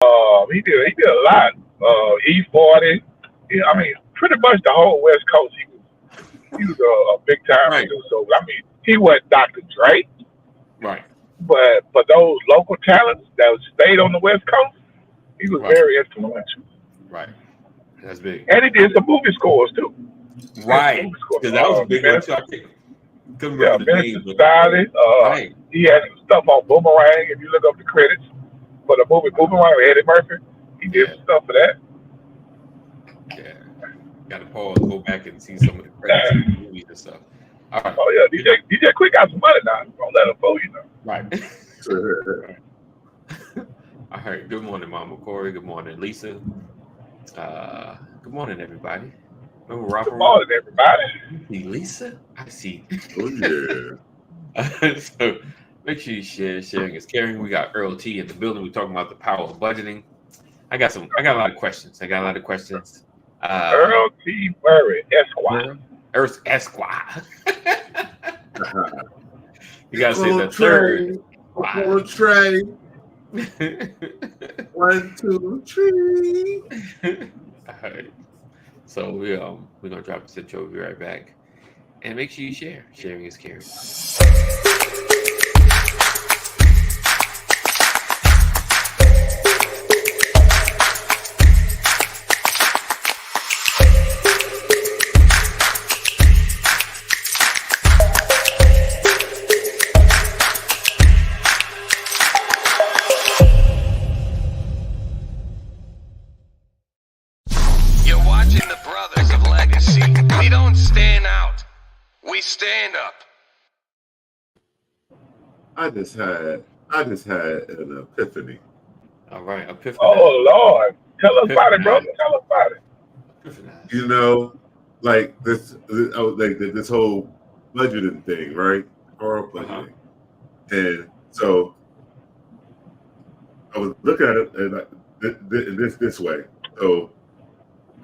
He did a lot. E40. Yeah, I mean, pretty much the whole West Coast. He was a big time Right. producer. I mean, he wasn't Dr. Dre, Right. but for those local talents that stayed on the West Coast, he was Right. very influential. Right. That's big. And he did some movie scores too. He did some Right. movie scores. Because that was a big one too. Minister, I couldn't yeah, remember the Minister name, but Society. right. He had some stuff on Boomerang. If you look up the credits for the movie Wow. Boomerang with Eddie Murphy, he did Yeah. some stuff for that. Yeah. Got to pause, go back and see some of the credits of the movies and stuff. All right. Oh yeah, You know. DJ Quick got some money now. Don't let him fool you know. Right. All right. Good morning, Mama Corey. Good morning, Lisa. Good morning, everybody. Remember Good Robert? morning, everybody. See Lisa? I see. Oh yeah. So make sure you share. Sharing is caring. We got Earl T in the building. We're talking about the power of budgeting. I got a lot of questions. Earl T. Murray, Esquire. Earth Esquire. You gotta It's say on the third. train. On train. 1, 2, 3. All right. So we're gonna drop the intro. We'll be right back. And make sure you share. Sharing is caring. You're watching the Brothers of Legacy. We don't stand out. We stand up. I just had an epiphany. All right, Epiphany. Oh Lord, tell us about it, brother. Epiphany. Tell us about it. Epiphany. You know, like this whole budgeting thing, right? Or budgeting. And so I was looking at it and this way. So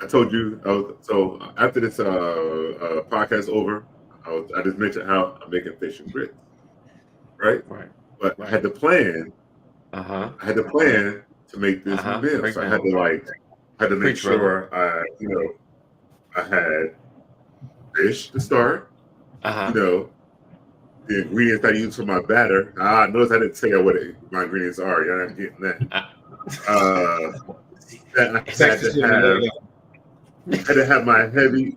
I told you so after this podcast over, I just mentioned how I'm making fish and grits, right? Right. But I had to plan. Uh-huh. I had to plan to make this Uh-huh. meal. Break So I down. had to make Preach, brother. sure I had fish to start. Uh-huh. The ingredients I use for my batter. Notice I didn't tell you what my ingredients are. You're not getting that. That I had to have my heavy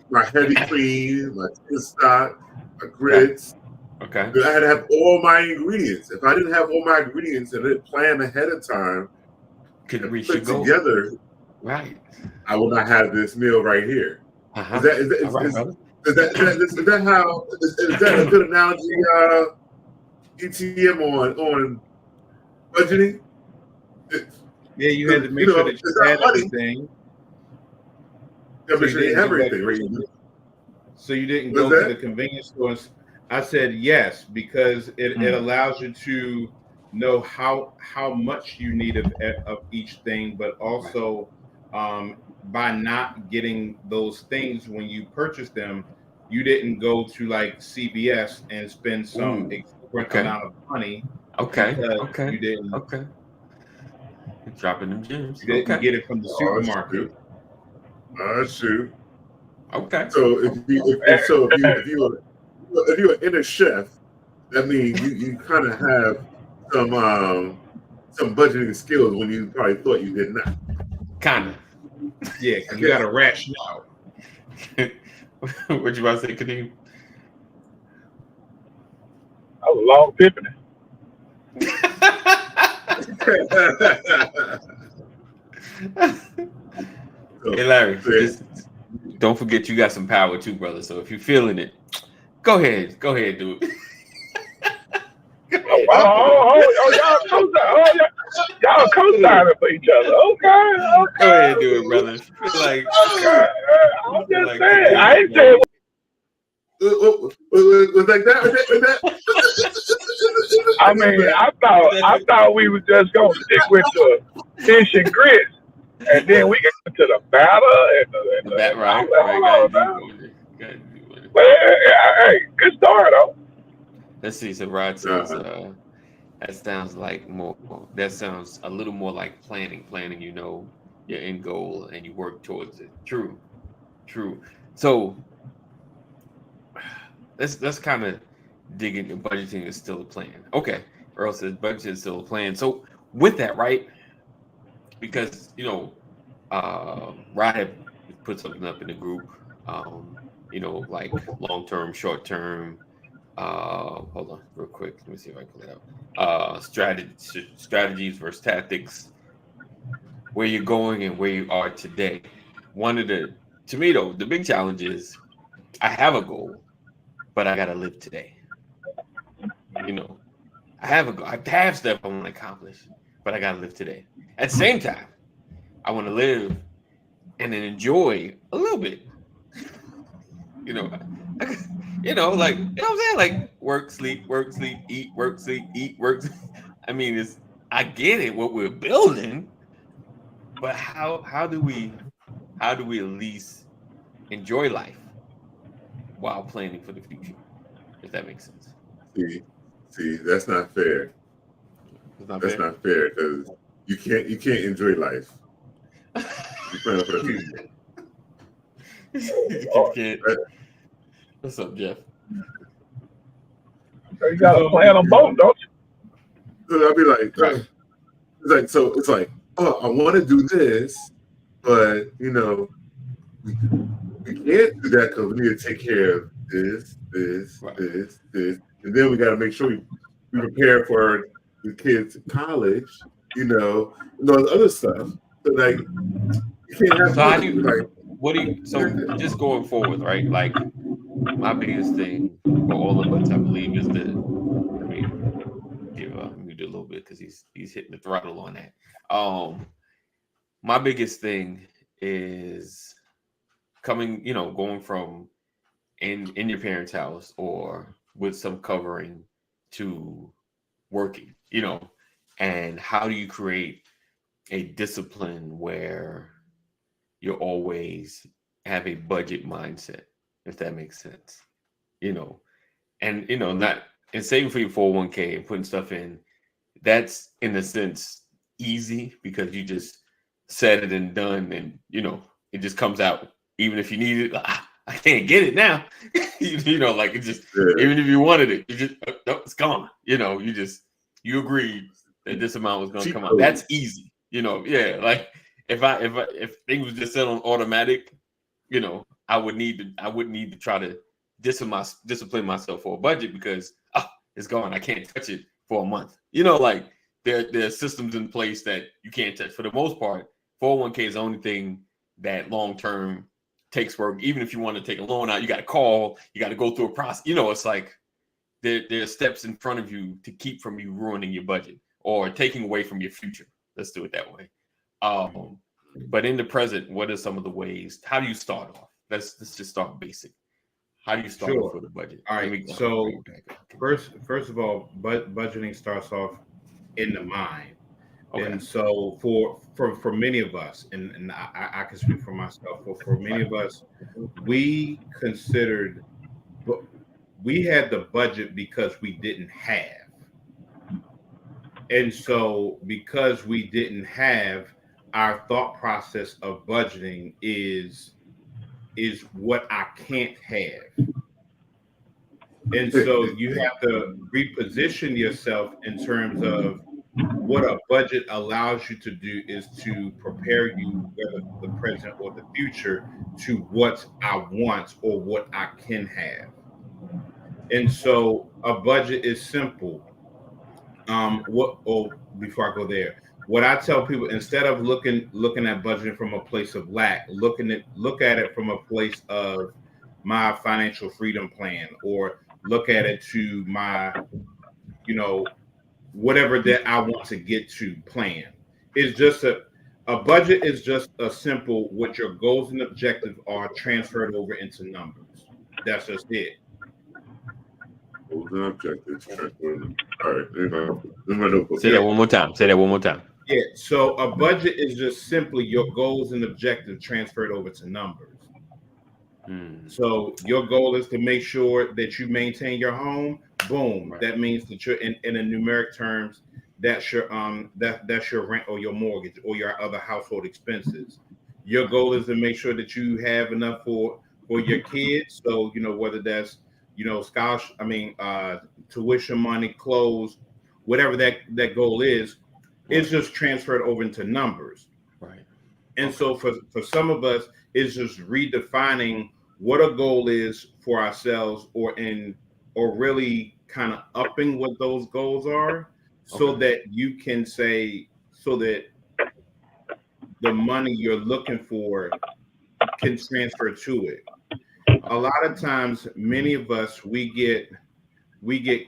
cream, my chicken stock, my grits. Okay. I had to have all my ingredients. If I didn't have all my ingredients and didn't plan ahead of time Could and reach put your goal. together, Right. I will not have this meal right here. Uh-huh. Is that All right, brother. is that a good analogy? ETM on budgeting. Yeah, you had to make sure that it's you not had money. everything. Yeah, make sure you have everything right. So you didn't What's go to that? the convenience stores. I said yes, because it allows you to know how much you need of each thing, but also by not getting those things when you purchase them, you didn't go to like CVS and spend some exorbitant Okay. amount of money Okay. because Okay. you didn't Okay. Dropping them gems. you didn't Okay. get it from the supermarket. Shoot. Okay. So if you're an inner chef, that means you kind of have some budgeting skills when you probably thought you did not. Kinda. Yeah, 'cause you got to ration out. What you about to say, Kadeem? That was a long epiphany. Hey, Larry, Yeah. just don't forget you got some power too, brother. So if you're feeling it, go ahead, do it. Y'all co-signing for each other. Okay. Go ahead, do it, brother. If you feel like, I'm just saying. I ain't saying. Was like that? Was that? I mean, I thought we were just gonna stick with the fish and grits, and then we get to the batter and that right? But hey, good start though. Let's see. So Rod says That sounds like more. That sounds a little more like planning. Planning, you know, your end goal, and you work towards it. True, true. So let's kind of dig into budgeting is still a plan. Okay, Earl says budgeting is still a plan. So with that, right? Because you know, Rod had put something up in the group. You know, like long term, short term. Hold on, real quick. Let me see if I can pull it out. Strategies versus tactics. Where you're going and where you are today. One of the, to me though, the big challenge is I have a goal, but I gotta live today. You know, I have a goal. I have stuff I want to accomplish, but I gotta live today. At the same time, I want to live and then enjoy a little bit. You know, you know, like you know what I'm saying, like work, sleep, eat, work, sleep, eat, work. I mean, it's I get it what we're building, but how do we at least enjoy life while planning for the future? If that makes sense. See, that's not fair. That's not fair because you can't enjoy life. You plan for the future. You can't. What's up, Jeff? So you got to plan them both, don't you? So I'll be like, it's like, oh, I want to do this, but you know, we can't do that because we need to take care of this, and then we got to make sure we prepare for the kids' college, you know, and all the other stuff. So like, you can't have. So how do you? Like, what do you? So just going forward, right? Like, my biggest thing for all of us, I believe, is the. Let me do a little bit because he's hitting the throttle on that. My biggest thing is going from in your parents' house or with some covering to working, you know, and how do you create a discipline where you always have a budget mindset, if that makes sense, you know, and, you know, not and saving for your 401k and putting stuff in, that's in a sense easy because you just said it and done and, you know, it just comes out. Even if you need it, I can't get it now. You know, like it just, even if you wanted it, you just, it's gone. You know, you agreed that this amount was going to come out. That's easy. You know, yeah. Like if things was just set on automatic, you know, I wouldn't need to try to discipline myself for a budget because it's gone. I can't touch it for a month. You know, like there are systems in place that you can't touch. For the most part, 401k is the only thing that long term takes work. Even if you want to take a loan out, you got to call, you got to go through a process. You know, it's like there are steps in front of you to keep from you ruining your budget or taking away from your future. Let's do it that way. But in the present, what are some of the ways? How do you start off? Let's just start basic. How do you start off with a budget? All right. So first of all, budgeting starts off in the mind. Okay. And so for many of us, and I can speak for myself, for many of us, we had the budget because we didn't have. And so because we didn't have, our thought process of budgeting is what I can't have. And so you have to reposition yourself in terms of what a budget allows you to do is to prepare you, whether the present or the future, to what I want or what I can have. And so a budget is simple. Before I go there, what I tell people, instead of looking at budgeting from a place of lack, look at it from a place of my financial freedom plan, or look at it to my, you know, whatever that I want to get to plan. It's just a budget is just a simple, what your goals and objectives are transferred over into numbers. That's just it. Goals and objectives transferred. All right. Say that one more time. Yeah. So a budget is just simply your goals and objectives transferred over to numbers. So your goal is to make sure that you maintain your home. boom, Right. that means that you're in a numeric terms, that's your that's your rent or your mortgage or your other household expenses. Your goal is to make sure that you have enough for your kids. So, whether that's, scholarship, tuition money, clothes, whatever that goal is, it's just transferred over into numbers. Right. And so for some of us, it's just redefining what a goal is for ourselves, or really kind of upping what those goals are, so that you can say, so that the money you're looking for can transfer to it. A lot of times, many of us, we get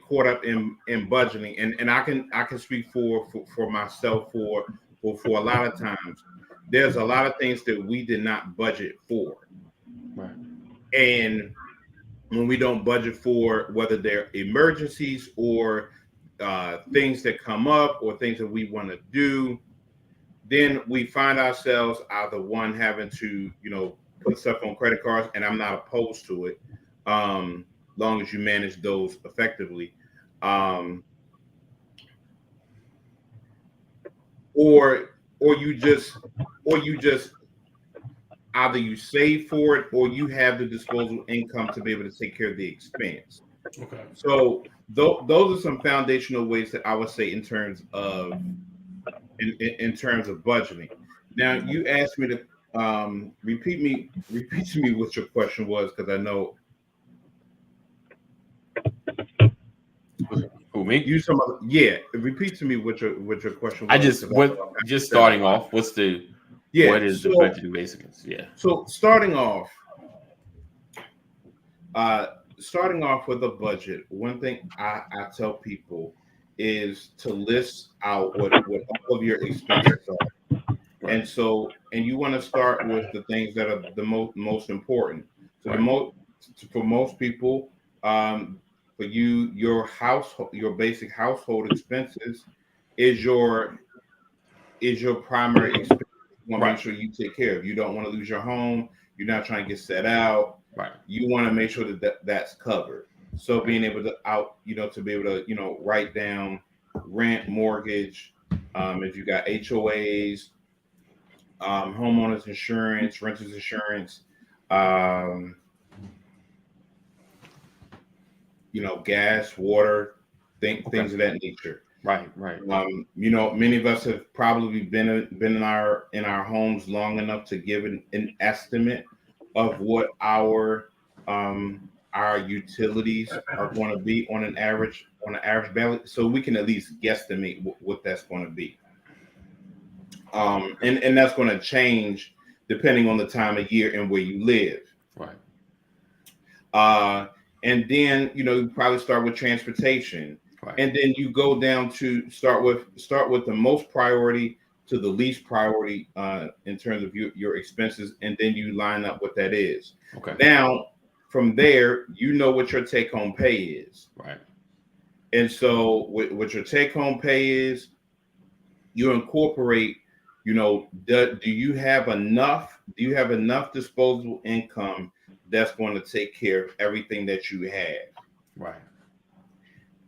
caught up in budgeting, and I can speak for myself, for a lot of times there's a lot of things that we did not budget for. Right. And when we don't budget for, whether they're emergencies or things that come up or things that we want to do, then we find ourselves either one having to, put stuff on credit cards, and I'm not opposed to it, long as you manage those effectively, or you just either you save for it, or you have the disposable income to be able to take care of the expense. Okay. So those are some foundational ways that I would say in terms of budgeting. Now, you asked me to repeat to me what your question was, because I know Who, me? you repeat to me what your question was. I just starting off. What is the budgeting basics? Yeah. So starting off with a budget, one thing I tell people is to list out what all of your expenses are. Right. And you want to start with the things that are the most important. So right. For most people, for you, your basic household expenses is your primary expense. You want to make sure you take care of. You don't want to lose your home. You're not trying to get set out. Right. You want to make sure that's covered. So being able to to be able to, write down rent, mortgage, if you got HOAs, homeowners insurance, renters insurance, gas, water, things of that nature. Right. Many of us have probably been in our homes long enough to give an estimate of what our utilities are going to be on an average balance, so we can at least guesstimate what that's going to be. And that's going to change depending on the time of year and where you live. Right. And then you probably start with transportation. Right. And then you go down to start with the most priority to the least priority in terms of your expenses, and then you line up what that is. Okay. Now, from there, what your take-home pay is. Right. And so, what your take-home pay is, you incorporate. Do you have enough? Do you have enough disposable income that's going to take care of everything that you have? Right.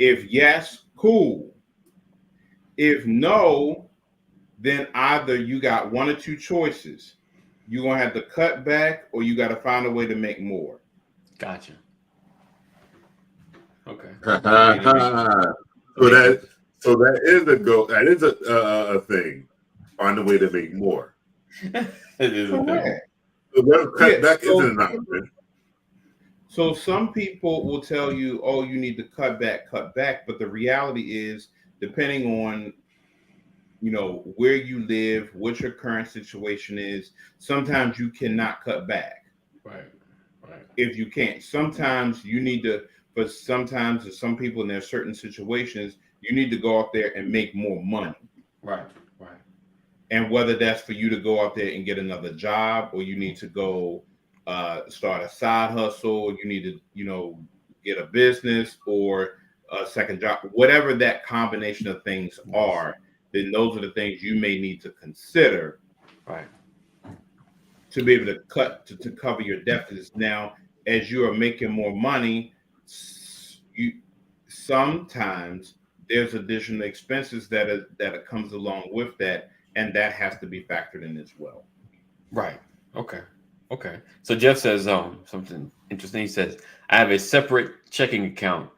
If yes, cool. If no, then either you got one or two choices. You're going to have to cut back, or you got to find a way to make more. Gotcha. Okay. So that is a goal. That is a thing. Find a way to make more. It is a thing. So cut back isn't an option. So some people will tell you, oh, you need to cut back. But the reality is, depending on, where you live, what your current situation is, sometimes you cannot cut back. Right. If you can't, sometimes you need to, but sometimes there's some people in their certain situations, you need to go out there and make more money. Right. And whether that's for you to go out there and get another job, or you need to go start a side hustle, you need to, get a business or a second job, whatever that combination of things are, then those are the things you may need to consider. Right. To be able to cut to cover your deficits. Now, as you are making more money, sometimes there's additional expenses that comes along with that, and that has to be factored in as well. Right. Okay. Okay. So Jeff says something interesting. He says, I have a separate checking account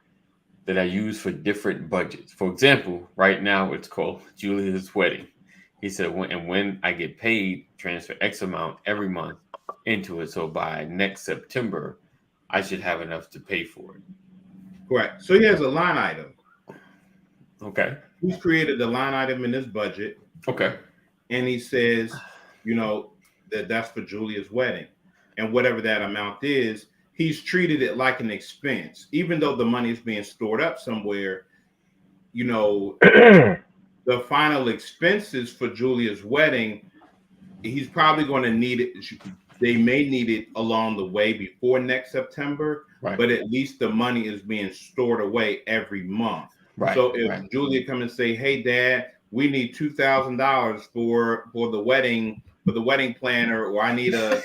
that I use for different budgets. For example, right now it's called Julia's wedding. He said, when I get paid, transfer X amount every month into it. So by next September, I should have enough to pay for it. Correct. So he has a line item. Okay. He's created a line item in his budget, Okay. and he says, that's for Julia's wedding. And whatever that amount is, he's treated it like an expense, even though the money is being stored up somewhere. The final expenses for Julia's wedding, he's probably going to need it. They may need it along the way before next September, Right. but at least the money is being stored away every month. Right. So if Julia come and say, "Hey, Dad, we need $2,000 for the wedding, for the wedding planner, or I need a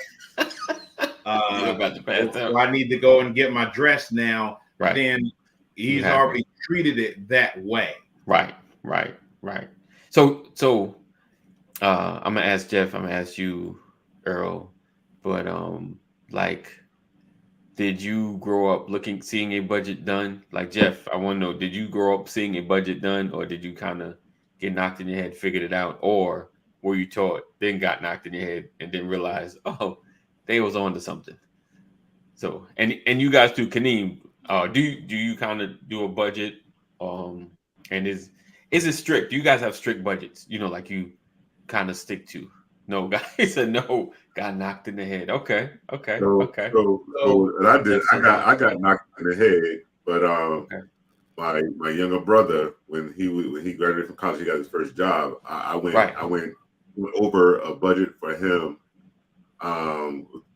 about to pass out. or I need to go and get my dress now," Right. then he's already treated it that way. Right. So I'm gonna ask Jeff. I'm gonna ask you, Earl. But did you grow up seeing a budget done? Like Jeff, I want to know, did you grow up seeing a budget done, or did you kind of get knocked in your head, figured it out, or were you taught, then got knocked in your head, and then realized, oh, they was on to something? So, and you guys too, Kaneem, do you kind of do a budget? And is it strict? Do you guys have strict budgets? Like you kind of stick to? No, guys said no. Got knocked in the head. Okay. So and I got knocked in the head, but my younger brother, when he graduated from college, he got his first job. I went over a budget for him.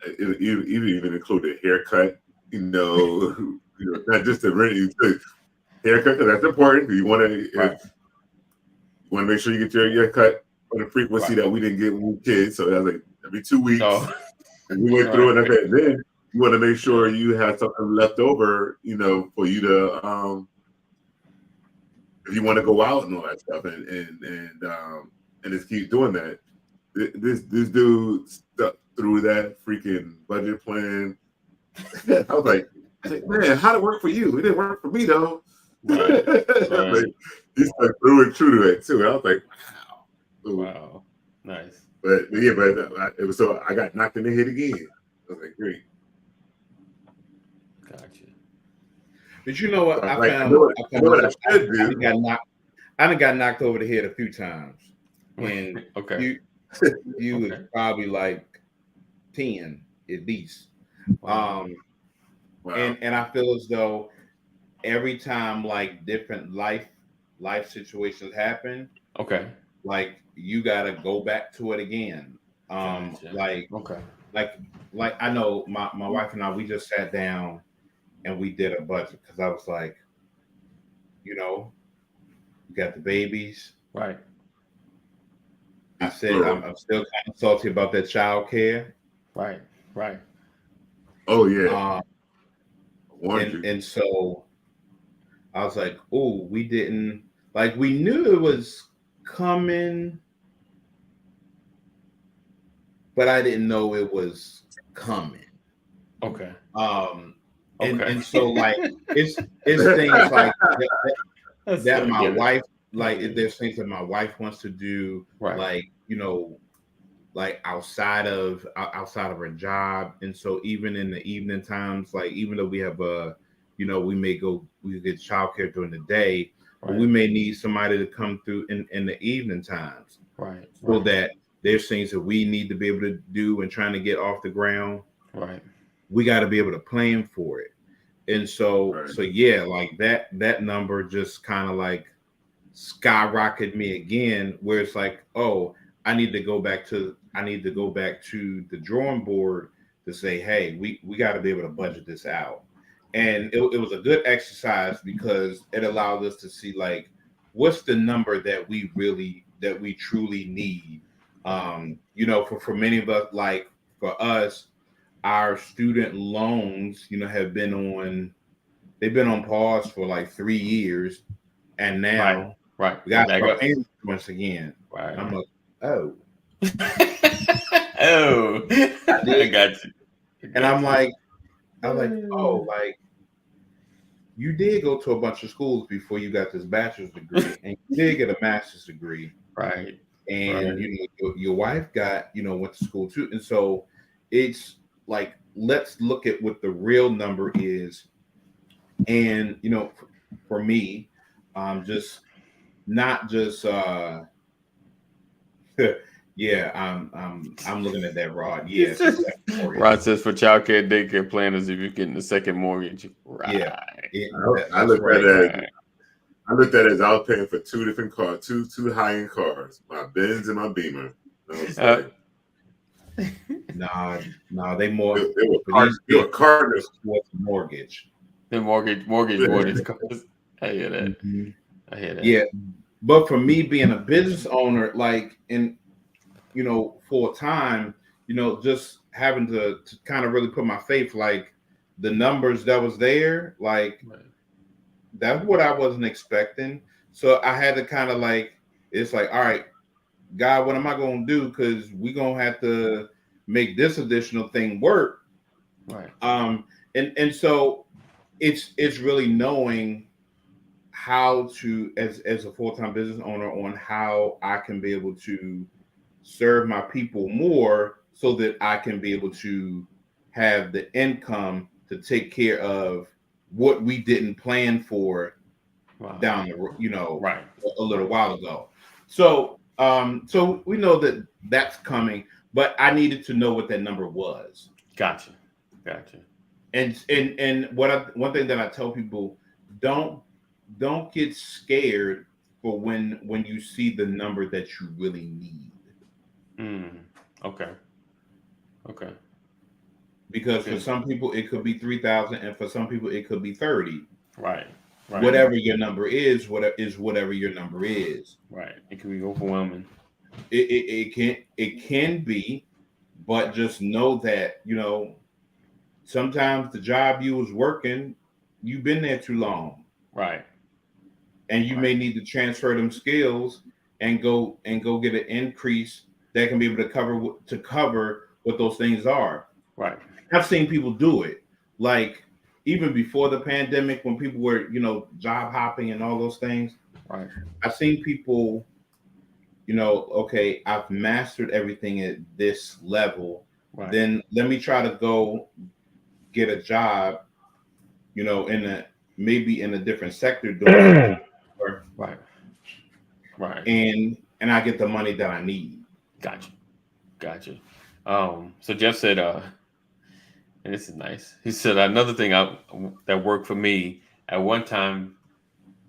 It even included haircut. Not just the rent. Haircut, because that's important. You want to make sure you get your haircut on the frequency that we didn't get when we were kids. So that was like every 2 weeks. And we went through it. And then you want to make sure you have something left over, for you to if you want to go out and all that stuff, and just keep doing that. This dude stuck through that freaking budget plan. I was like, man, how'd it work for you? It didn't work for me though. Right. He stuck through and true to it too. I was like, wow, nice. But it was so I got knocked in the head again. I was like, great. Gotcha. But you know what? I done got knocked over the head a few times. And you was probably like 10 at least. Wow. And I feel as though every time like different life situations happen, like you gotta go back to it again. Like I know my wife and I, we just sat down and we did a budget because I was like, you got the babies, right? I said I'm still kind of salty about that child care, right. Oh yeah. And so I was like, oh, we didn't, like, we knew it was coming, but I didn't know it was coming. Okay. And so like it's things like that my wife, like there's things that my wife wants to do, like like outside of her job. And so even in the evening times, like even though we have we get childcare during the day, but we may need somebody to come through in the evening times, so that there's things that we need to be able to do and trying to get off the ground. We got to be able to plan for it. And so yeah, like that number just kind of like skyrocketed me again, where it's like, oh, I need to go back to the drawing board to say, hey, we got to be able to budget this out. And it was a good exercise because it allowed us to see like what's the number that we truly need. For many of us, like for us, our student loans, have been on they've been on pause for like 3 years, and now Right. we got to Back start up. paying once again. Right. And I'm like, oh, Oh, I got you. and I'm like, oh, like you did go to a bunch of schools before you got this bachelor's degree, and you did get a master's degree, right. and Right. you know your wife got went to school too, and so it's like let's look at what the real number is, and for me, just not just yeah, I'm looking at that rod. Yes, Rod says for childcare and daycare planners, if you're getting the second mortgage, right? Yeah. I looked at it. I looked at it as I was paying for two different cars, two high-end cars, my Benz and my Beamer. I was like, no, they more they were Cardinals. What's the mortgage? The mortgage cars. I hear that. Mm-hmm. I hear that. Yeah, but for me being a business owner, like for a time, just having to kind of really put my faith, like the numbers that was there, like that's what I wasn't expecting. So I had to kind of it's like, all right, God, what am I going to do? Because we're going to have to make this additional thing work. Right. And so it's really knowing how to, as a full-time business owner, on how I can be able to serve my people more so that I can be able to have the income to take care of what we didn't plan for down the road, a little while ago. So so we know that that's coming, but I needed to know what that number was. Gotcha. And one thing that I tell people, don't get scared for when you see the number that you really need. Okay. Because for some people it could be 3,000, and for some people it could be 30. Right. Whatever your number is, whatever your number is. Right. It can be overwhelming. It can be, but just know that sometimes the job you was working, you've been there too long. Right. And you may need to transfer them skills and go get an increase that can be able to cover what those things are. Right. I've seen people do it, like even before the pandemic, when people were job hopping and all those things. Right. I've seen people, okay, I've mastered everything at this level. Right. Then let me try to go get a job, maybe in a different sector doing Right. And I get the money that I need. Gotcha. So Jeff said, and this is nice. He said another thing that worked for me. At one time,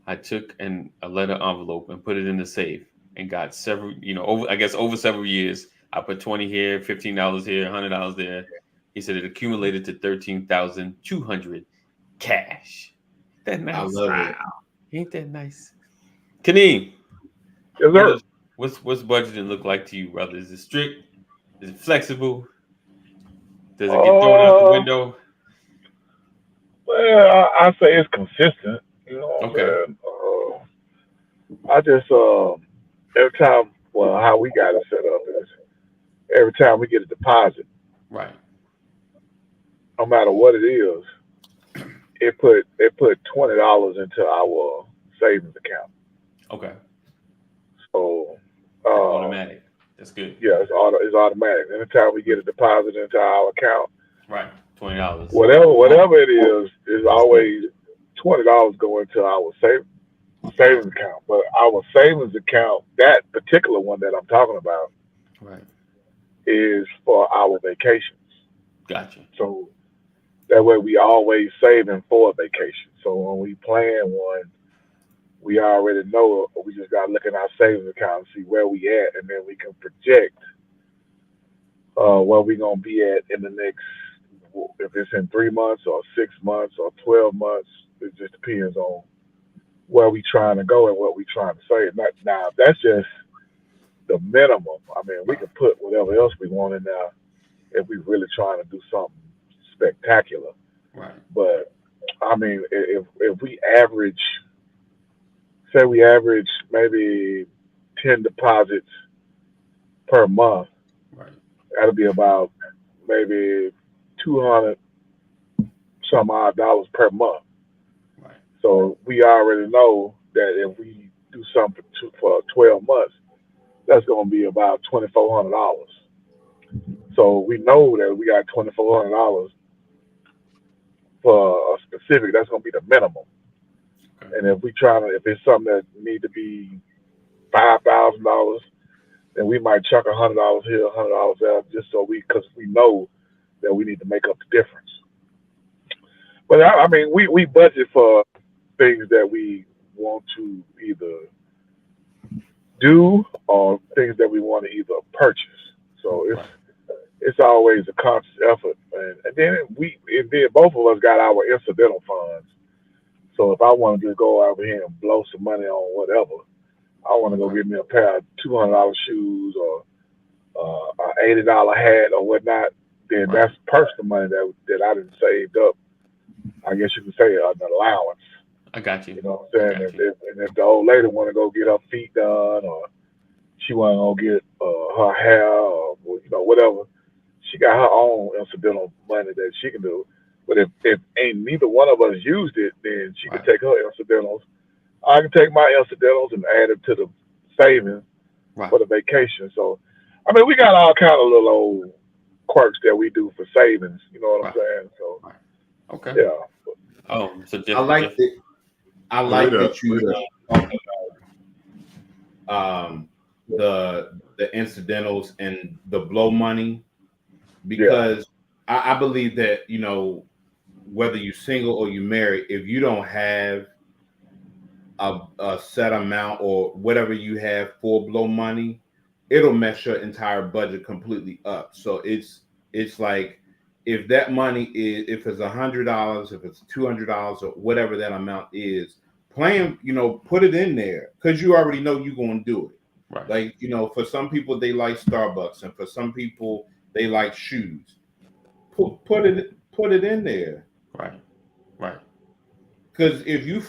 I took a letter envelope and put it in the safe and got several, over several years. I put $20 here, $15 here, $100 there. He said it accumulated to $13,200 cash. That nice. I love it. Ain't that nice? Kaneem. Yes, sir. What's budgeting look like to you, brother? Is it strict? Is it flexible? Does it get thrown out the window? Well, I say it's consistent. Okay. I just every time, how we got it set up is every time we get a deposit, right, no matter what it is, it put $20 into our savings account. Okay. So automatic. That's good. Yeah, it's automatic. Anytime we get a deposit into our account, right, $20. Whatever it is always $20 going to our savings account. But our savings account, that particular one that I'm talking about, right, is for our vacations. Gotcha. So that way we always saving for a vacation. So when we plan one, we already know. We just got to look in our savings account and see where we at, and then we can project where we gonna be at in the next. If it's in 3 months or 6 months or 12 months, it just depends on where we trying to go and what we trying to save. Now that's just the minimum. I mean, we can put whatever else we want in there if we really trying to do something spectacular. Right. But I mean, if we average, say we average maybe 10 deposits per month, Right. that'll be about maybe 200 some odd dollars per month. Right. So we already know that if we do something for 12 months, that's going to be about $2,400. So we know that we got $2,400 for a specific. That's going to be the minimum. Okay. And if if it's something that need to be $5,000, then we might chuck $100 here, $100 there, just because we know that we need to make up the difference. But I mean, we budget for things that we want to either do or things that we want to either purchase. So it's always a conscious effort, and then both of us got our incidental funds. So if I want to just go over here and blow some money on whatever, I want to go get me a pair of $200 shoes or an $80 hat or whatnot, then that's personal money that I didn't saved up. I guess you could say an allowance. I got you. You know what I'm saying? If the old lady want to go get her feet done, or she want to go get her hair, or whatever, she got her own incidental money that she can do. But if ain't neither one of us used it, then she can take her incidentals. I can take my incidentals and add it to the savings for the vacation. So, I mean, we got all kind of little old quirks that we do for savings. You know what I'm saying? So, okay. Yeah. So Jeff, I like that you talked about the incidentals and the blow money, because I believe that, whether you're single or you married, if you don't have a set amount or whatever you have for blow money, it'll mess your entire budget completely up. So it's like, if that money is, if it's $100, if it's $200 or whatever that amount is, plan, put it in there, because you already know you're going to do it. Right. Like, for some people they like Starbucks, and for some people they like shoes. Put it in there. Right. Right. Because if you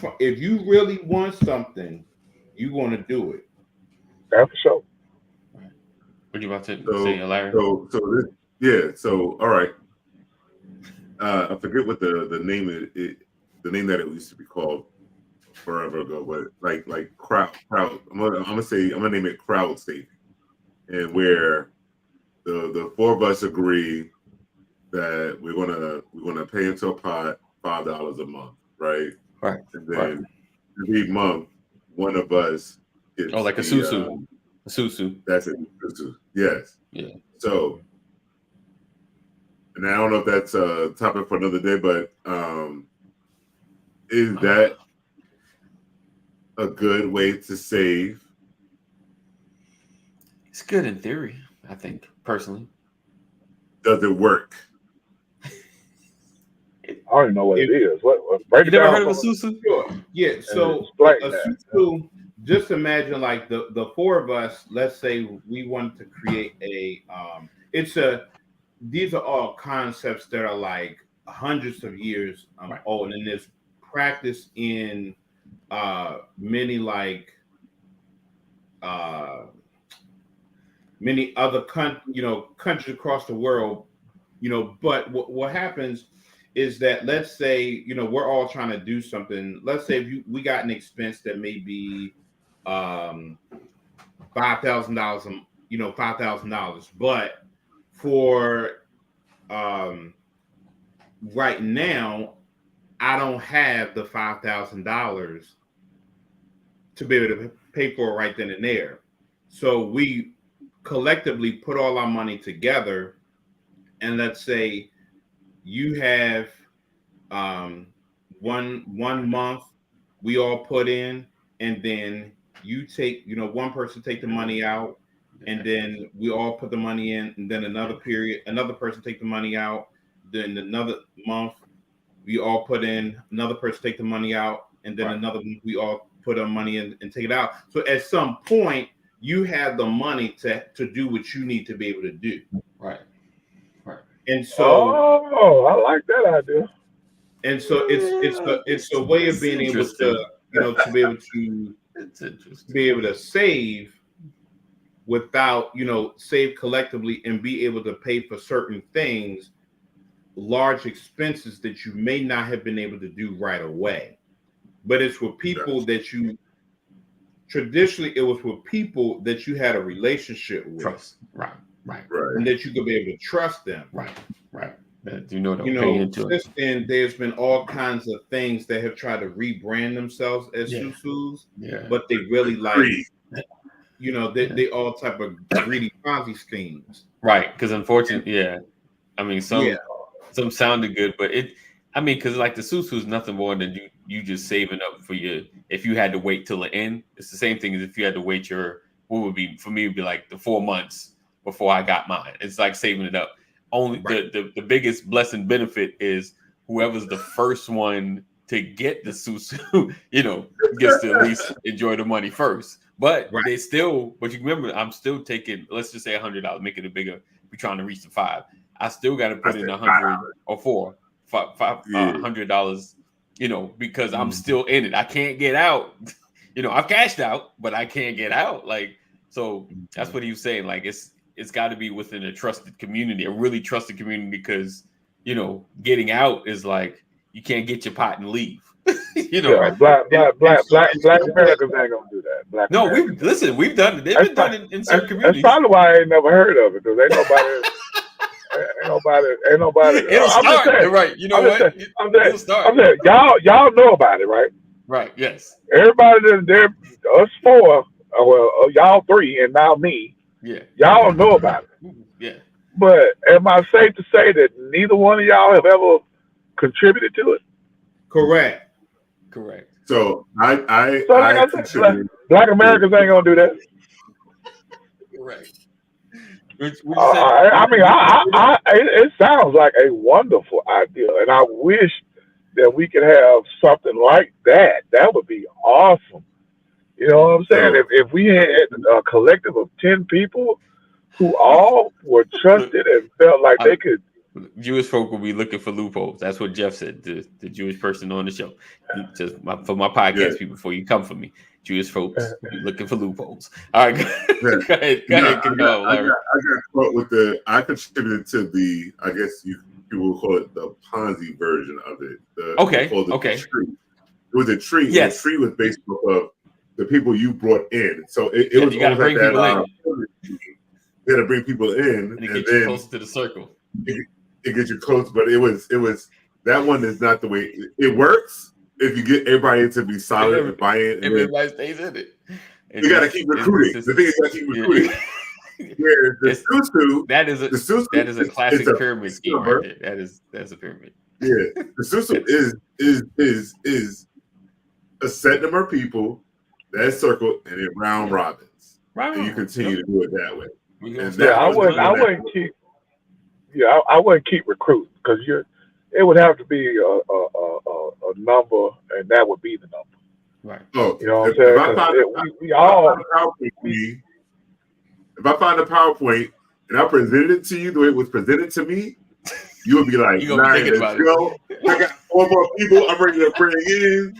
really want something, you're going to do it. That's for sure. Right. What you about to say, Larry? So all right. I forget what the name the name that it used to be called forever ago, but like crowd. I'm gonna name it crowd saving, and where the four of us agree that we're gonna pay into a pot $5 a month, right? Right. And then every month, one of us gets like a susu. A susu. That's it. Susu. Yes. Yeah. So, and I don't know if that's a topic for another day, but is that a good way to save? It's good in theory, I think, personally. Does it work? I don't even know what it is. What break You it never down heard of a for me? susu? Sure. Yeah. So explain a that. susu, just imagine like the four of us. Let's say we wanted to create a. These are all concepts that are like hundreds of years old, and there's practice in many other countries across the world. But what happens is that, let's say, we're all trying to do something. Let's say if we got an expense that may be $5,000, $5,000, but for right now, I don't have the $5,000 to be able to pay for it right then and there. So we collectively put all our money together, and let's say you have one month we all put in, and then you take, one person take the money out, and then we all put the money in, and then another person take the money out, then another month we all put in, another person take the money out, and then another month we all put our money in and take it out. So at some point you have the money to do what you need to be able to do. Right. And so, I like that idea. And so it's a way of being able to, to be able to It's interesting. be able to save without, save collectively and be able to pay for certain things, large expenses that you may not have been able to do right away. But it's with people that you traditionally, it was with people that you had a relationship with. Trust. Right. And that you could be able to trust them. Right. They'll pay into since it. then, there's been all kinds of things that have tried to rebrand themselves as Susus, but they really they all type of greedy Ponzi schemes. Right, because unfortunately, I mean, some sounded good, but because like the Susu is nothing more than you just saving up for if you had to wait till the end. It's the same thing as if you had to wait what would be, for me, it would be like the 4 months before I got mine. It's like saving it up. Only the biggest blessing benefit is whoever's the first one to get the Susu, gets to at least enjoy the money first. But but you remember, I'm still taking, let's just say $100, make it a bigger. We're trying to reach the 5. I still got to put in 100 or $500, because I'm still in it. I can't get out. I've cashed out, but I can't get out. So that's what he was saying. Like it's got to be within a trusted community, a really trusted community, because getting out is like you can't get your pot and leave. Black Americans ain't gonna do that. We've done it. They've been done in certain communities. That's probably why I ain't never heard of it, because ain't nobody. It'll start, right? You know what? It'll start. I'm saying, y'all know about it, right? Right. Yes. Everybody that's there, us 4, y'all 3, and now me. Yeah. Y'all know about it. Yeah. But am I safe to say that neither one of y'all have ever contributed to it? Correct. So I said, Black Americans ain't gonna do that. Correct. It sounds like a wonderful idea, and I wish that we could have something like that. That would be awesome. You know what I'm saying? If we had a collective of 10 people who all were trusted and felt like they could. Jewish folk will be looking for loopholes. That's what Jeff said, the Jewish person on the show. For my podcast people, before you come for me, Jewish folks be looking for loopholes. All right, go ahead. I contributed to the, I guess people will call it the Ponzi version of it. Okay. Tree. It was a tree. Yes. The tree was based off of the people you brought in. So it was you gotta bring people in. You got to bring people in, and get you close to the circle. It gets you close, but it was that one is not the way it works. If you get everybody to be solid and buy in, everybody stays in it. You got to keep recruiting. The thing is, you got to keep recruiting. Whereas the Susu, that is a classic pyramid scheme right there. That's a pyramid. Yeah, the Susu is a set number of people that circle and it round robins, and you continue to do it that way. I wouldn't keep recruiting, because it would have to be a number, and that would be the number. Right. Oh, you know what I'm saying? If I find a PowerPoint and I presented it to you the way it was presented to me, you would be like, let's go. I got 4 more people I'm ready to bring in.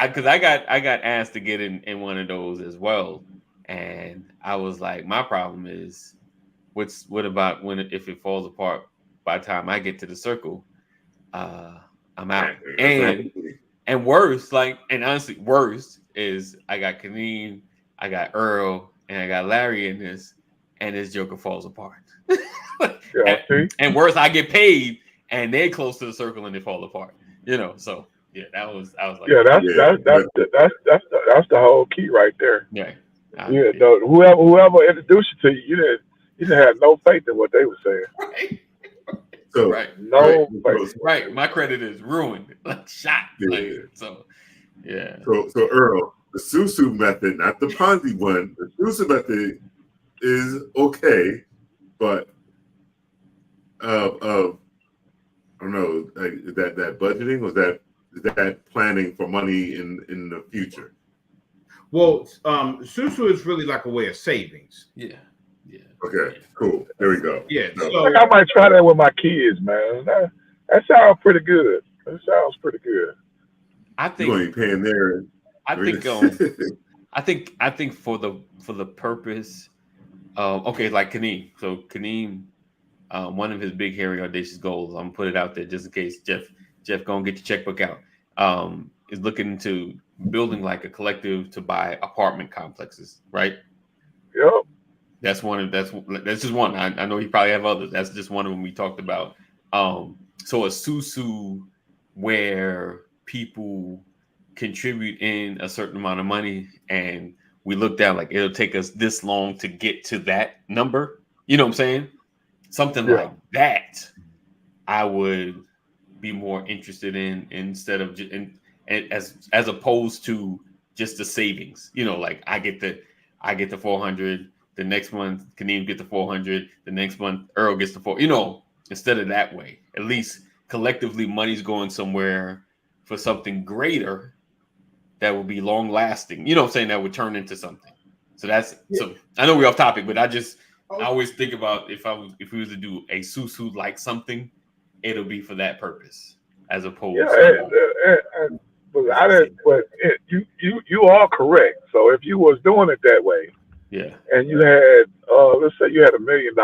Because I got asked to get in one of those as well, and I was like, my problem is, what about if it falls apart by the time I get to the circle? I'm out. And worse, honestly, worse is I got Kaneem, I got Earl, and I got Larry in this, and this joker falls apart. and worse, I get paid, and they're close to the circle, and they fall apart. So yeah, I was like, that's the whole key right there. Yeah. Whoever introduced you to you didn't have no faith in what they were saying. Right. So no faith. Right. My credit is ruined. Shot. Yeah. So yeah. So Earl, the Susu method, not the Ponzi one, the Susu method is okay, but I don't know, that budgeting, is that planning for money in the future? Well, Susu is really like a way of savings. Yeah. Okay, cool. There we go. Yeah. I might try that with my kids, man. That sounds pretty good. That sounds pretty good. I You're gonna think be paying there. I think for the purpose of, okay, like Kaneem. So Kaneem, one of his big, hairy, audacious goals, I'm gonna put it out there just in case Jeff gonna get your checkbook out. Is looking into building like a collective to buy apartment complexes, right? Yep. That's just one. I know you probably have others. That's just one of them we talked about. So a susu where people contribute in a certain amount of money, and we look down like it'll take us this long to get to that number. You know what I'm saying? Something like that, I would be more interested in instead of as opposed to just the savings. You know, like I get the 400. The next month, Kaneem get the 400. The next month, Earl gets the 4. You know, instead of that way, at least collectively, money's going somewhere for something greater that will be long lasting. You know what I'm saying? That would turn into something. So so I know we're off topic, but I always think about if we was to do a susu like something, it'll be for that purpose as opposed to. But you are correct. So if you was doing it that way, yeah, and you had let's say you had $1 million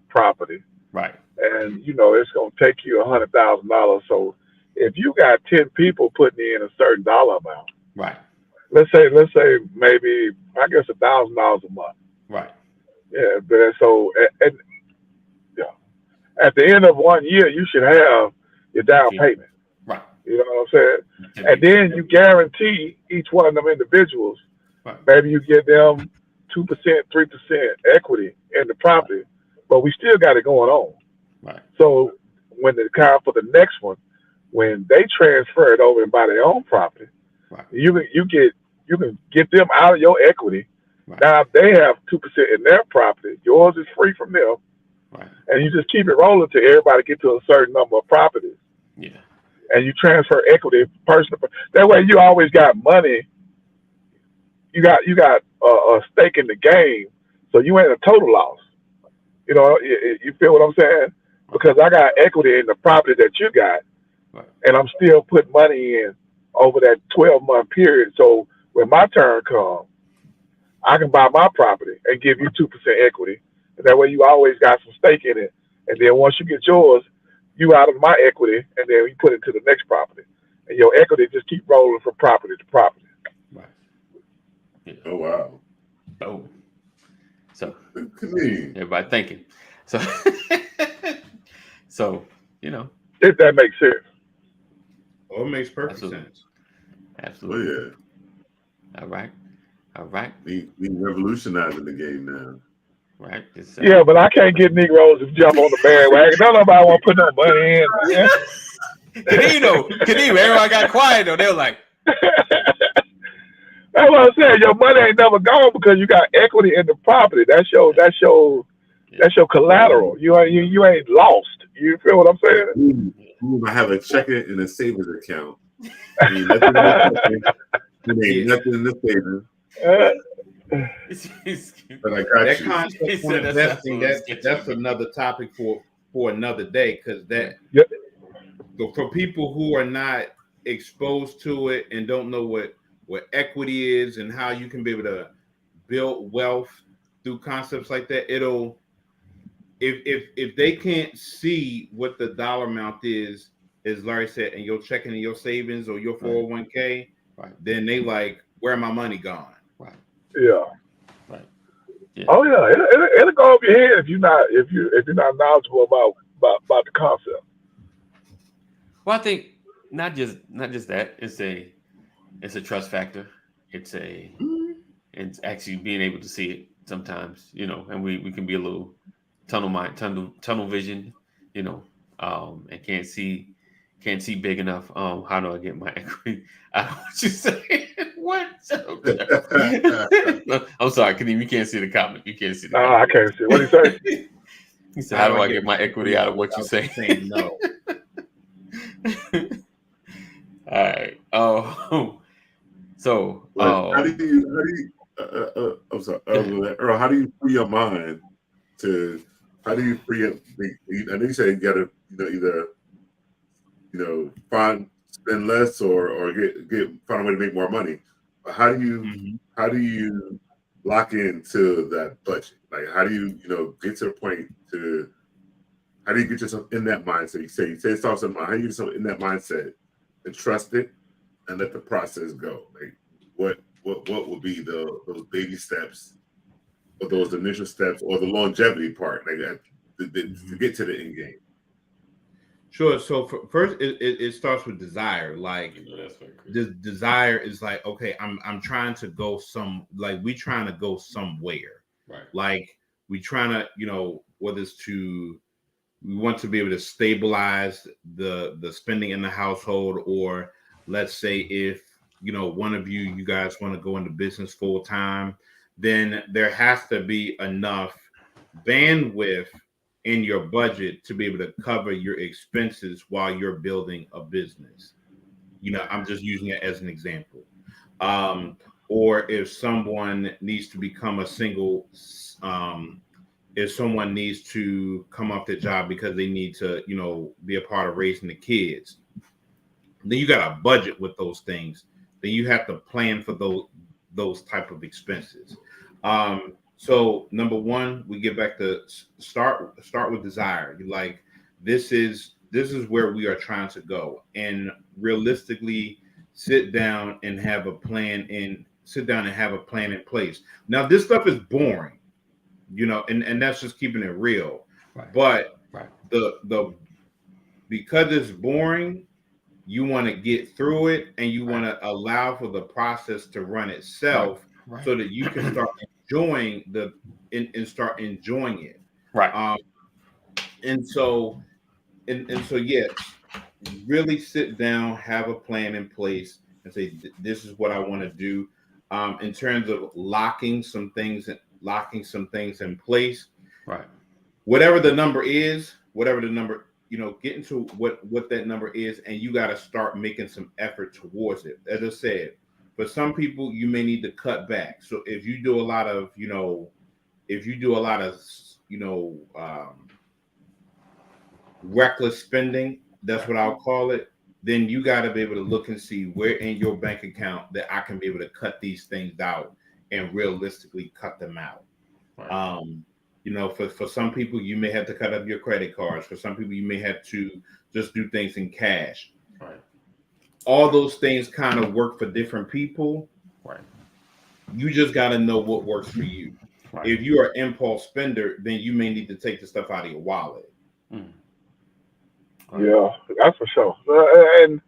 property, right, and you know it's going to take you $100,000. So if you got 10 people putting in a certain dollar amount, right, let's say maybe I guess $1,000 a month, right, yeah. But so at the end of 1 year, you should have your down payment. right. You know what I'm saying? And then you guarantee each one of them individuals, right. Maybe you give them 2%, 3% equity in the property, but we still got it going on. Right. So when the time for the next one, when they transfer it over and buy their own property, right. you can get them out of your equity. Right. Now if they have 2% in their property, yours is free from them. Right. And you just keep it rolling till everybody get to a certain number of properties. Yeah. And you transfer equity person. That way you always got money. You got a stake in the game, so you ain't a total loss. You know, you feel what I'm saying? Because I got equity in the property that you got, right. And I'm still putting money in over that 12-month period. So when my turn comes, I can buy my property and give you 2% equity. And that way you always got some stake in it. And then once you get yours, you out of my equity, and then you put it to the next property. And your equity just keep rolling from property to property. Right. Yeah. Oh wow. Oh. So Kaneem. everybody thinking. So so you know. If that makes sense. Oh, it makes perfect Absolutely. sense. Absolutely. Oh yeah. All right. All right. We revolutionizing the game now. Right. It's, Yeah, but I can't get Negroes to jump on the bandwagon. Don't nobody want to put no money in. Man. Kaneem, everyone got quiet though. They were like, That's what I'm saying. Your money ain't never gone because you got equity in the property. That's your collateral. You ain't lost. You feel what I'm saying? I have a checking and a savings account. I mean, nothing in the savings. But I got That you. concept for investing, that's another topic for another day, because so for people who are not exposed to it and don't know what equity is and how you can be able to build wealth through concepts like that, if they can't see what the dollar amount is, as Larry said, and your checking and your savings or your 401k, right. Then they like, where my money gone? Right. Yeah. Right. Yeah. Oh yeah, it'll go over your head if you're not knowledgeable about the concept. Well, I think not just that. It's a trust factor. It's actually being able to see it sometimes, you know, and we can be a little tunnel vision, you know, and can't see big enough. How do I get my equity? I don't know what you saying. What? I'm sorry, Kaneem, you can't see the comment. You can't see the comment. I can't see. What do you say? He said, how do I get my equity out of what you say? No. All right. Oh, so how do you I'm sorry, Earl, how do you free your mind to? How do you free up? I know you said you got to either spend less or find a way to make more money. But how do you lock into that budget? Like, how do you get to the point to? How do you get yourself in that mindset? You say it starts in mind. How do you get yourself in that mindset and trust it and let the process go? Like, what would be those baby steps, or those initial steps, or the longevity part, like to get to the end game? Sure. So first, it starts with desire. Like, this desire is like, okay, I'm trying to go we trying to go somewhere. Right. Like, we trying to, whether it's we want to be able to stabilize the spending in the household, or let's say if one of you guys want to go into business full time, then there has to be enough bandwidth in your budget to be able to cover your expenses while you're building a business. I'm just using it as an example. Or if someone needs to become a single, if someone needs to come off their job because they need to, be a part of raising the kids, then you got to budget with those things. Then you have to plan for those type of expenses. So number one, we get back to start with desire. Like, this is where we are trying to go, and realistically sit down and have a plan in place. Now, this stuff is boring, and that's just keeping it real. Right. But right. because it's boring, you want to get through it, and you want to allow for the process to run itself, so that you can start enjoying start enjoying it. Right. And so yes, really sit down, have a plan in place, and say, this is what I want to do. In terms of locking some things in place. Right. Whatever the number, get into what that number is, and you got to start making some effort towards it. As I said, for some people, you may need to cut back. So if you do a lot of, reckless spending, that's what I'll call it, then you got to be able to look and see where in your bank account that I can be able to cut these things out and realistically cut them out. Right. For some people, you may have to cut up your credit cards. For some people, you may have to just do things in cash. Right. All those things kind of work for different people. Right. You just got to know what works for you. Right. If you are an impulse spender, then you may need to take the stuff out of your wallet. Mm. Right. Yeah, that's for sure. And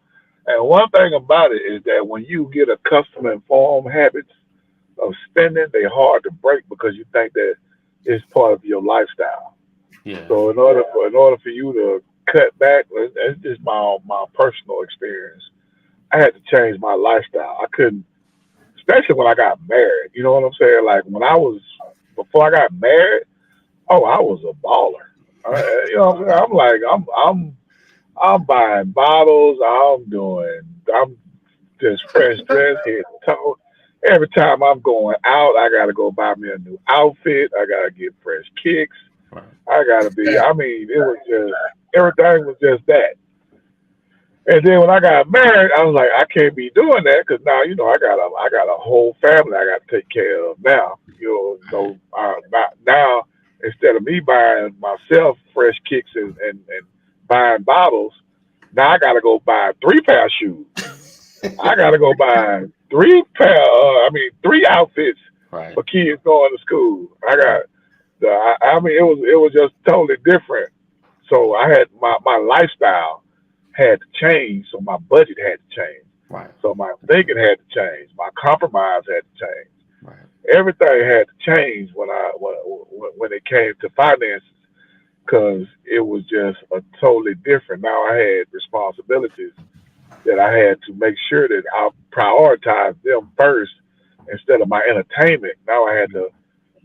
one thing about it is that when you get accustomed and form habits of spending, they're hard to break because you think that it's part of your lifestyle. Yeah. So in order for you to cut back, that's just my personal experience. I had to change my lifestyle. I couldn't, especially when I got married. You know what I'm saying? Like before I got married, I was a baller. I'm like, I'm buying bottles. I'm just fresh dressed, head to toe. Every time I'm going out, I gotta go buy me a new outfit. I gotta get fresh kicks. Right. I gotta be. I mean, it was just everything was just that. And then when I got married, I was like, I can't be doing that because now, I got a whole family I got to take care of now. Now instead of me buying myself fresh kicks and buying bottles, now I got to go buy 3 pair of shoes. I got to go buy 3 outfits for kids going to school. It was just totally different. So I had my lifestyle had to change, so my budget had to change. Right. So my thinking had to change. My compromise had to change. Right. Everything had to change when it came to finances, because it was just a totally different. Now I had responsibilities that I had to make sure that I prioritized them first instead of my entertainment. Now I had to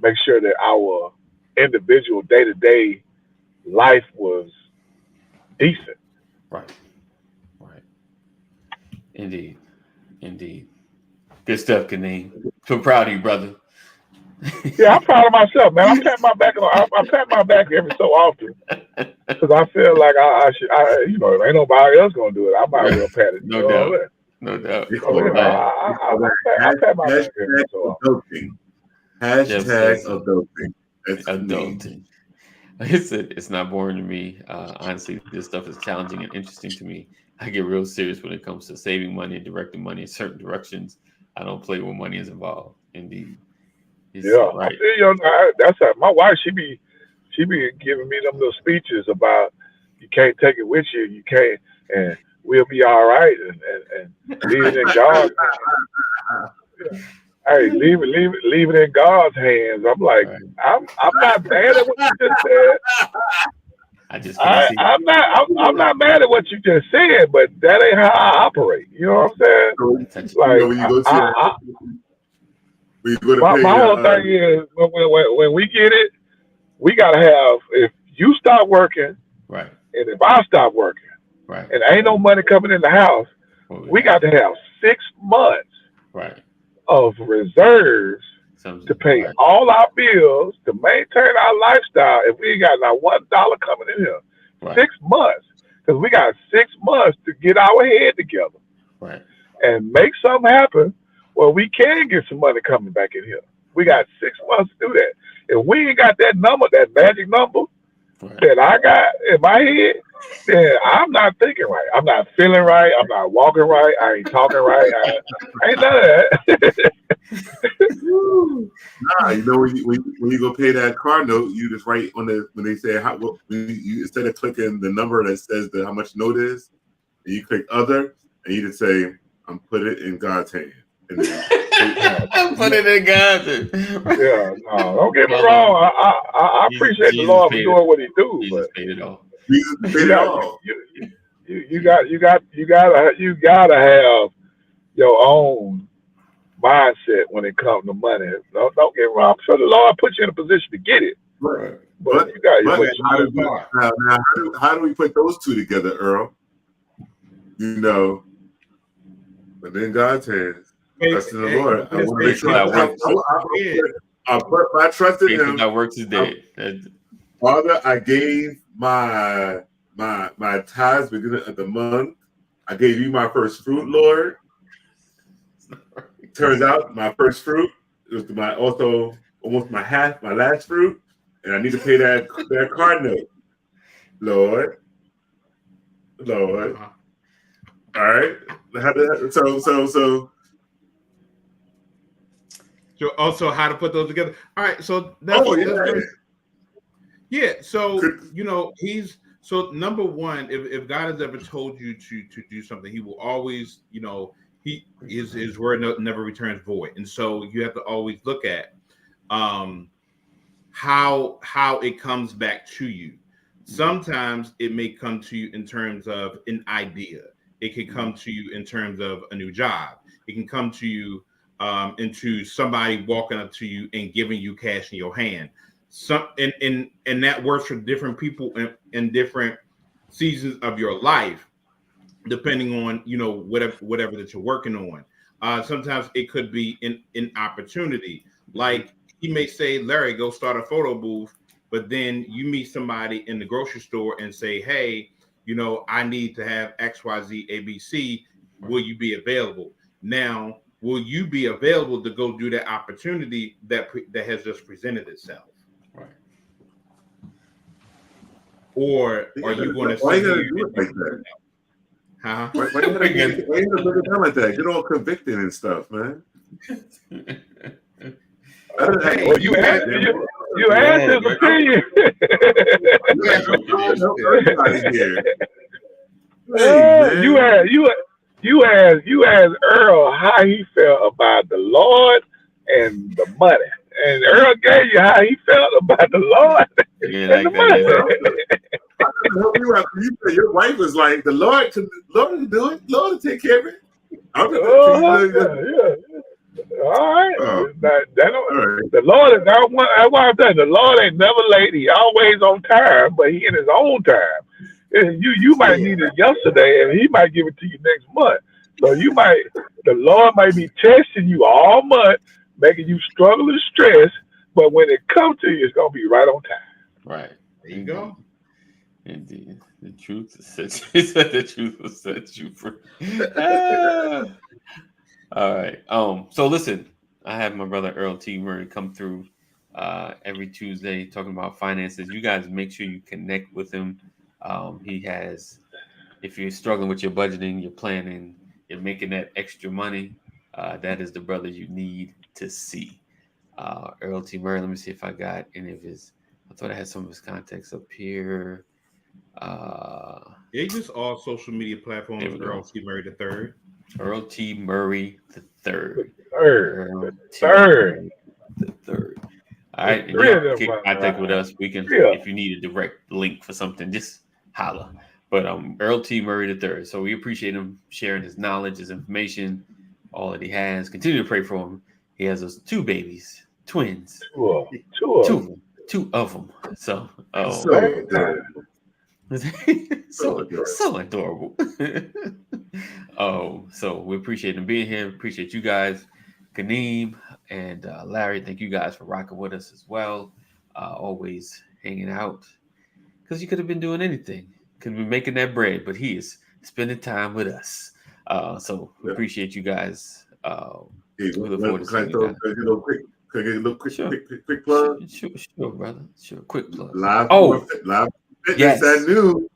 make sure that our individual day-to-day life was decent. Right. Indeed. Good stuff, Kaneem. So proud of you, brother. Yeah, I'm proud of myself, man. I pat my back. I pat my back every so often because I feel like I should. You know, ain't nobody else gonna do it. I might as well pat it. No you know doubt. what I mean? No doubt. So, you know, I pat my back every so often. Hashtag adulting. That's me. Adulting. It's not boring to me. Honestly, this stuff is challenging and interesting to me. I get real serious when it comes to saving money and directing money in certain directions. I don't play when money is involved. Indeed. Yeah, Right. you know, that's my wife. She be giving me them little speeches about you can't take it with you. You can't, and we'll be all right. And leave it in God's hands. Hey, leave it in God's hands. I'm like, Right. I'm not mad at what you just said. I just can't see. I'm not mad at what you just said, but that ain't how I operate. You know what I'm saying? So, Like, when you go to when you go to pay my whole thing is when we get it, we gotta have. If you stop working, Right. and if I stop working, Right. and ain't no money coming in the house, we got to have 6 months Right. of reserves to pay Right. all our bills, to maintain our lifestyle. If we ain't got not $1 coming in here, Right. 6 months, because we got 6 months to get our head together Right. and make something happen where we can get some money coming back in here. We got 6 months to do that. If we ain't got that number, that magic number Right. that I got in my head, then I'm not thinking right. I'm not feeling right. I'm not walking right. I ain't talking right. I ain't none of that. Nah, you know when you go pay that car note, you just write on the when they say you instead of clicking the number that says how much note is, and you click other, and you just say I'm put it in God's hand. And then, Put it in God's. Yeah, no, don't get me wrong. I appreciate the Lord for doing what He do, Jesus but paid it all. Jesus paid it all. you gotta have your own mindset when it comes to money. Don't get me wrong. I'm sure the Lord put you in a position to get it, Right. but you got. How do we put those two together, Earl? You know, but then God's hands. Trust in the Lord. I want to make sure I put my trust in Him. That works is dead. Father, I gave my tithes beginning of the month. I gave you my first fruit, Lord. Turns out my first fruit was almost my last fruit, and I need to pay that card note, Lord. All right. So also how to put those together. All right, so that's So you know number one, if God has ever told you to do something, He will always, you know, his word never returns void, and so you have to always look at how it comes back to you. Sometimes it may come to you in terms of an idea. It can come to you in terms of a new job. It can come to you into somebody walking up to you and giving you cash in your hand. And that works for different people in different seasons of your life, depending on, you know, whatever that you're working on. Sometimes it could be an opportunity. Like he may say, Larry, go start a photo booth, but then you meet somebody in the grocery store and say, hey, you know, I need to have XYZ ABC. Will you be available? Now, will you be available to go do that opportunity that has just presented itself? Right. Or are you going to why you gotta do it like that? Huh? Why you gotta break it down like that? Get all convicted and stuff, man. Well, you asked his opinion. You asked Earl how he felt about the Lord and the money, and Earl gave you how he felt about the Lord and the money. You said your wife was like, the Lord can do it. Lord will take care of it. Yeah. All right. The Lord is that's why I'm saying the Lord ain't never late. He always on time, but He in His own time. And you might need it yesterday, and He might give it to you next month. So the Lord might be testing you all month, making you struggle and stress But when it comes to you, it's gonna be right on time. Right. There you go. Indeed. The truth will set you, he said the truth will set you free. Ah. All right. So listen, I have my brother Earl T. Murray come through every Tuesday talking about finances. You guys make sure you connect with him. He has, if you're struggling with your budgeting, your planning, you're making that extra money, that is the brother you need to see. Earl T. Murray, let me see if I got any of his, I thought I had some of his contacts up here. It's just all social media platforms. There we go. Earl T. Murray III. Earl T. Murray the third. Third. Earl T. Third. Murray the third. All right, and Three of y'all them, get contact with us. We can, yeah. if you need a direct link for something, just holla. But Earl T. Murray the third. So we appreciate him sharing his knowledge, his information, all that he has. Continue to pray for him. He has those 2 babies, twins, two of them. So, so adorable. So we appreciate him being here. Appreciate you guys, Kaneem and Larry. Thank you guys for rocking with us as well. Always hanging out, because you could have been doing anything. Could be making that bread, but he is spending time with us. So we appreciate you guys. We look forward to seeing you guys. Can I get a little quick plug? Sure, brother. Sure, quick plug. Live fitness yes. at noon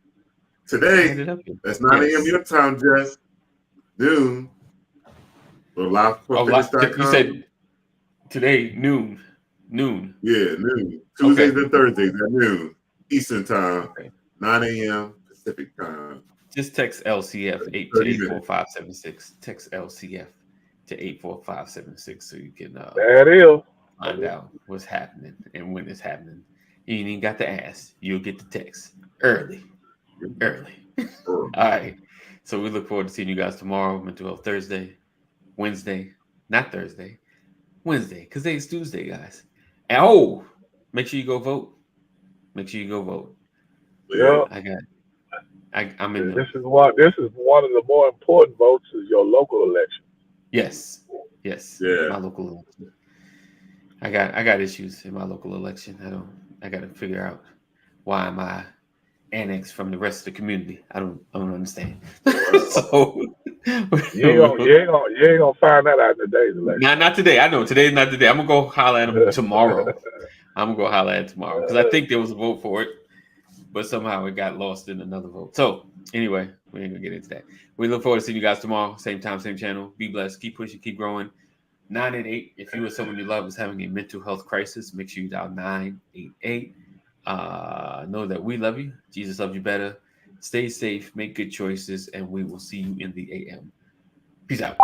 today. That's 9 a.m. your time, Jess. Noon. So live4fitness.com. You said today noon. Yeah, noon. Tuesdays and Thursdays at noon Eastern time. Okay. 9 a.m. Pacific time. Just text LCF 84576. Text LCF to 84576 so you can find out what's happening and when it's happening. You ain't even got to ask. You'll get the text early. All right. So we look forward to seeing you guys tomorrow, Mental Health Thursday, Wednesday, not Thursday, Wednesday, because today's Tuesday, guys. And make sure you go vote. Yeah. I'm in. This is one of the more important votes is your local election. Yes. Yeah. My local election. I got issues in my local election. I got to figure out why am I annexed from the rest of the community. I don't understand. So you ain't gonna find that out in today's election. Not today. I know today's not today. I'm gonna go holler at them tomorrow. Because I think there was a vote for it, but somehow it got lost in another vote. So anyway, we ain't gonna get into that. We look forward to seeing you guys tomorrow. Same time, same channel. Be blessed. Keep pushing. Keep growing. 988. If you or someone you love is having a mental health crisis, make sure you dial 988. Know that we love you. Jesus loves you better. Stay safe. Make good choices, and we will see you in the AM. Peace out.